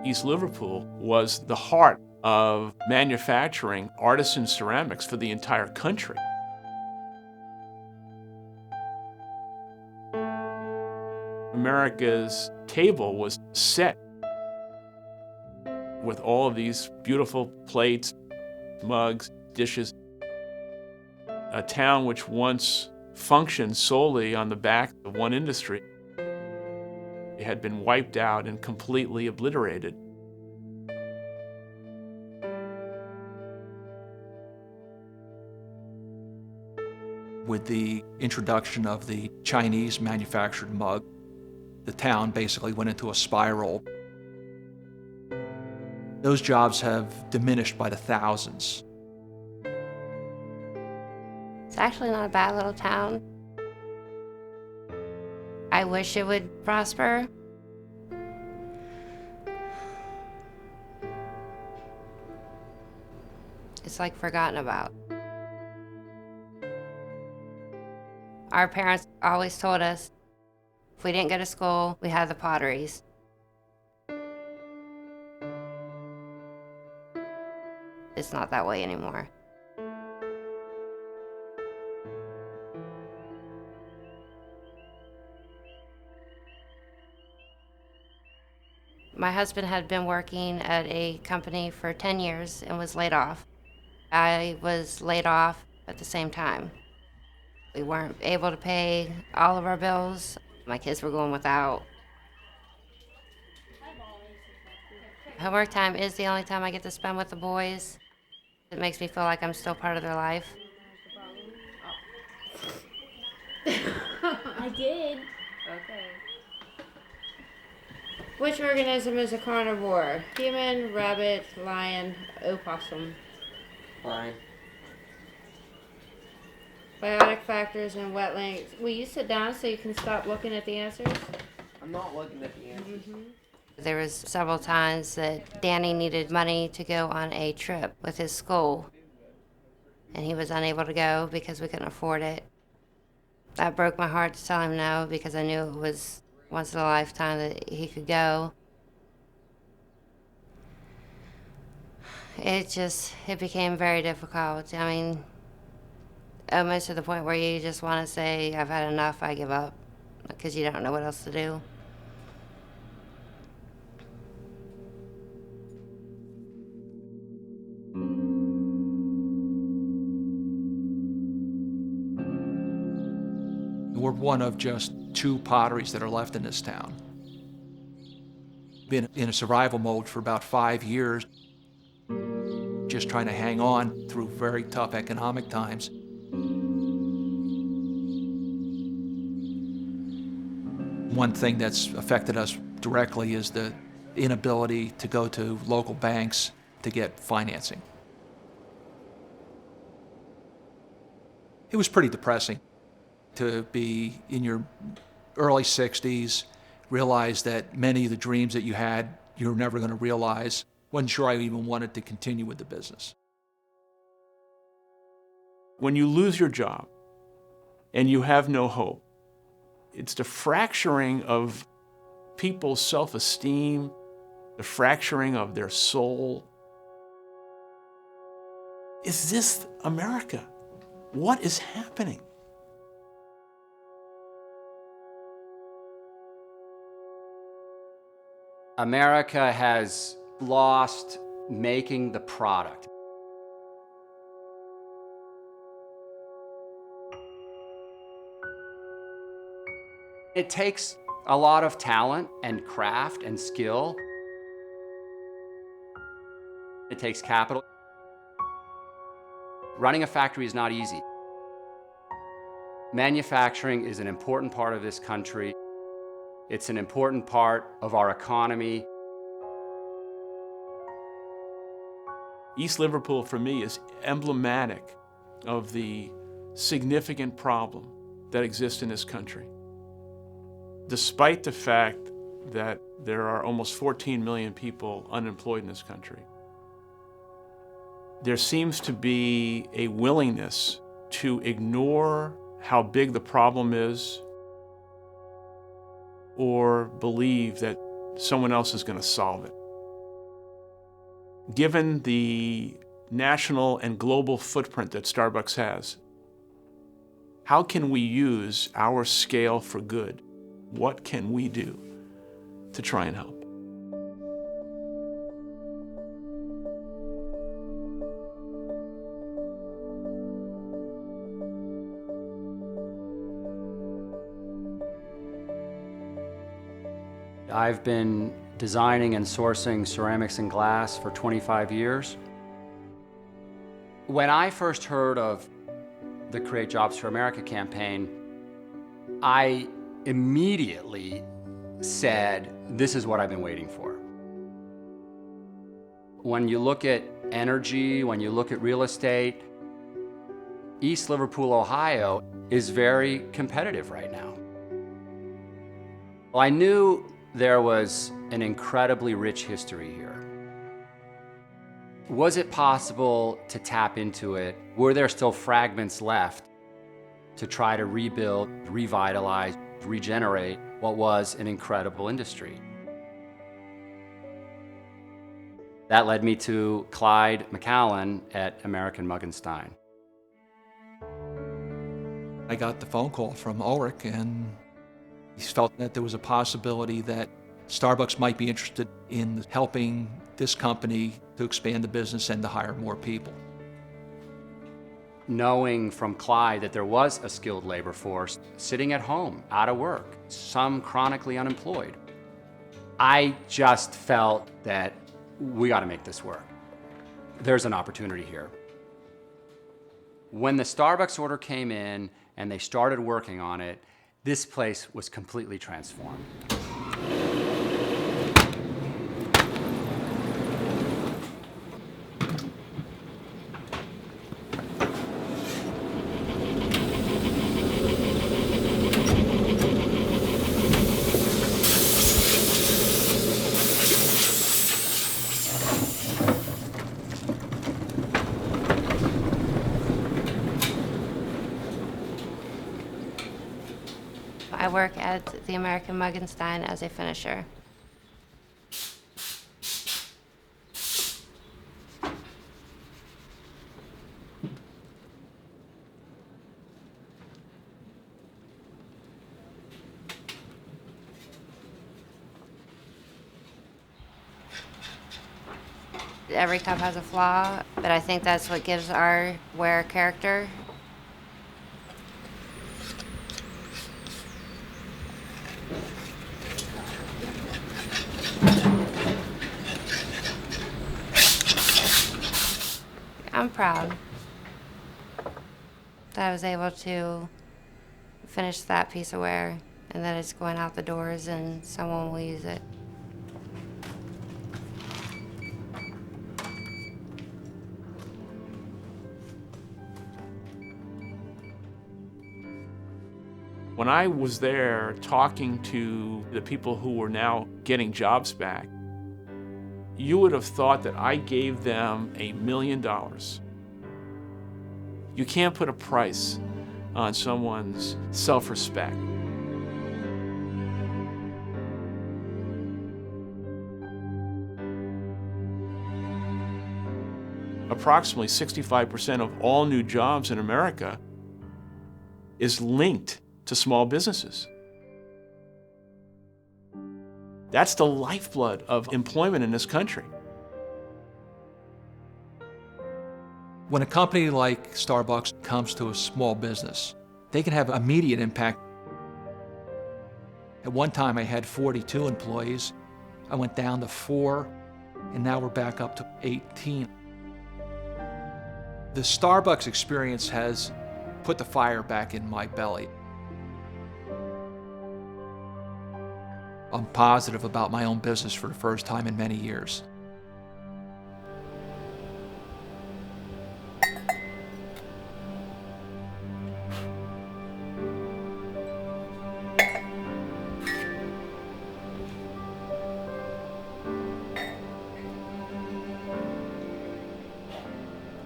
East Liverpool was the heart of manufacturing artisan ceramics for the entire country. America's table was set with all of these beautiful plates, mugs, dishes. A town which once functioned solely on the back of one industry had been wiped out and completely obliterated. With the introduction of the Chinese manufactured mug, the town basically went into a spiral. Those jobs have diminished by the thousands. It's actually not a bad little town. I wish it would prosper. It's like forgotten about. Our parents always told us if we didn't go to school, we had the potteries. It's not that way anymore. My husband had been working at a company for 10 years and was laid off. I was laid off at the same time. We weren't able to pay all of our bills. My kids were going without. Homework time is the only time I get to spend with the boys. It makes me feel like I'm still part of their life. I did. Okay. Which organism is a carnivore? Human, rabbit, lion, opossum. Fine. Biotic factors and wetlands. Will you sit down so you can stop looking at the answers? I'm not looking at the answers. There was several times that Danny needed money to go on a trip with his school, and he was unable to go because we couldn't afford it. That broke my heart to tell him no, because I knew it was once in a lifetime that he could go. It became very difficult. I mean, almost to the point where you just want to say, I've had enough, I give up, because you don't know what else to do. We're one of just 2 potteries that are left in this town. Been in a survival mode for about 5 years, just trying to hang on through very tough economic times. One thing that's affected us directly is the inability to go to local banks to get financing. It was pretty depressing to be in your early 60s, realize that many of the dreams that you had, you're never going to realize. Wasn't sure I even wanted to continue with the business. When you lose your job and you have no hope, it's the fracturing of people's self-esteem, the fracturing of their soul. Is this America? What is happening? America has lost making the product. It takes a lot of talent and craft and skill. It takes capital. Running a factory is not easy. Manufacturing is an important part of this country. It's an important part of our economy. East Liverpool, for me, is emblematic of the significant problem that exists in this country. Despite the fact that there are almost 14 million people unemployed in this country, there seems to be a willingness to ignore how big the problem is or believe that someone else is going to solve it. Given the national and global footprint that Starbucks has, how can we use our scale for good? What can we do to try and help? I've been designing and sourcing ceramics and glass for 25 years. When I first heard of the Create Jobs for America campaign, I immediately said, this is what I've been waiting for. When you look at energy, when you look at real estate, East Liverpool, Ohio is very competitive right now. Well, I knew there was an incredibly rich history here. Was it possible to tap into it? Were there still fragments left to try to rebuild, revitalize, regenerate what was an incredible industry? That led me to Clyde McCallan at American Mug Stein. I got the phone call from Ulrich, and he felt that there was a possibility that Starbucks might be interested in helping this company to expand the business and to hire more people. Knowing from Clyde that there was a skilled labor force sitting at home, out of work, some chronically unemployed, I just felt that we got to make this work. There's an opportunity here. When the Starbucks order came in and they started working on it, this place was completely transformed. I work at the American Mug Stein as a finisher. Every cup has a flaw, but I think that's what gives our ware character. I'm proud that I was able to finish that piece of ware and that it's going out the doors and someone will use it. When I was there talking to the people who were now getting jobs back, you would have thought that I gave them $1 million. You can't put a price on someone's self-respect. Approximately 65% of all new jobs in America is linked to small businesses. That's the lifeblood of employment in this country. When a company like Starbucks comes to a small business, they can have immediate impact. At one time I had 42 employees. I went down to 4, and now we're back up to 18. The Starbucks experience has put the fire back in my belly. I'm positive about my own business for the first time in many years.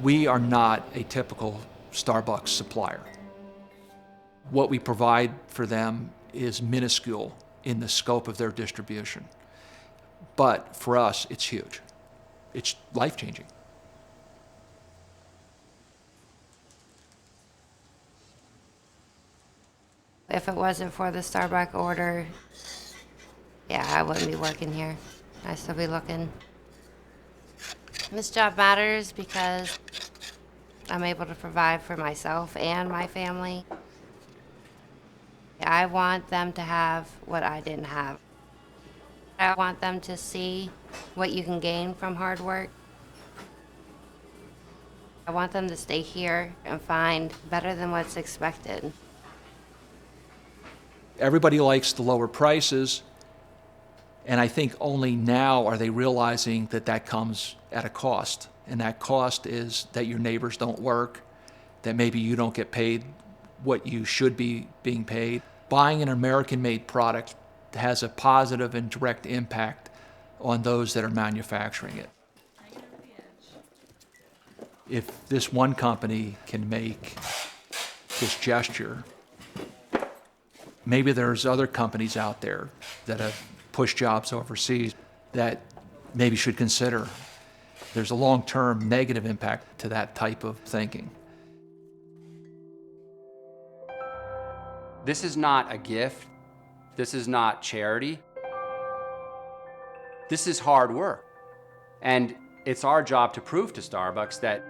We are not a typical Starbucks supplier. What we provide for them is minuscule in the scope of their distribution. But for us, it's huge. It's life-changing. If it wasn't for the Starbucks order, yeah, I wouldn't be working here. I'd still be looking. This job matters because I'm able to provide for myself and my family. I want them to have what I didn't have. I want them to see what you can gain from hard work. I want them to stay here and find better than what's expected. Everybody likes the lower prices, and I think only now are they realizing that that comes at a cost. And that cost is that your neighbors don't work, that maybe you don't get paid what you should be being paid. Buying an American-made product has a positive and direct impact on those that are manufacturing it. If this one company can make this gesture, maybe there's other companies out there that have pushed jobs overseas that maybe should consider. There's a long-term negative impact to that type of thinking. This is not a gift. This is not charity. This is hard work. And it's our job to prove to Starbucks that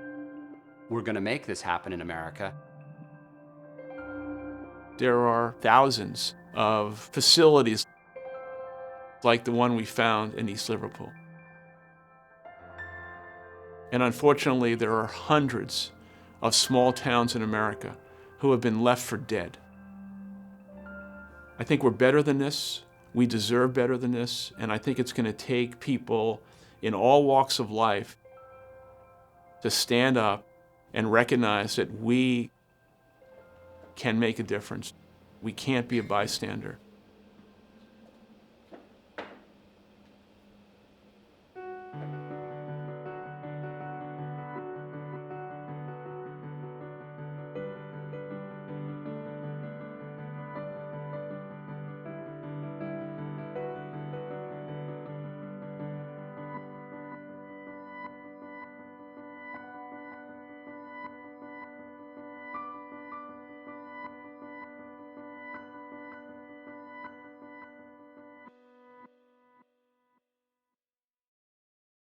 we're going to make this happen in America. There are thousands of facilities like the one we found in East Liverpool. And unfortunately, there are hundreds of small towns in America who have been left for dead. I think we're better than this. We deserve better than this. And I think it's going to take people in all walks of life to stand up and recognize that we can make a difference. We can't be a bystander.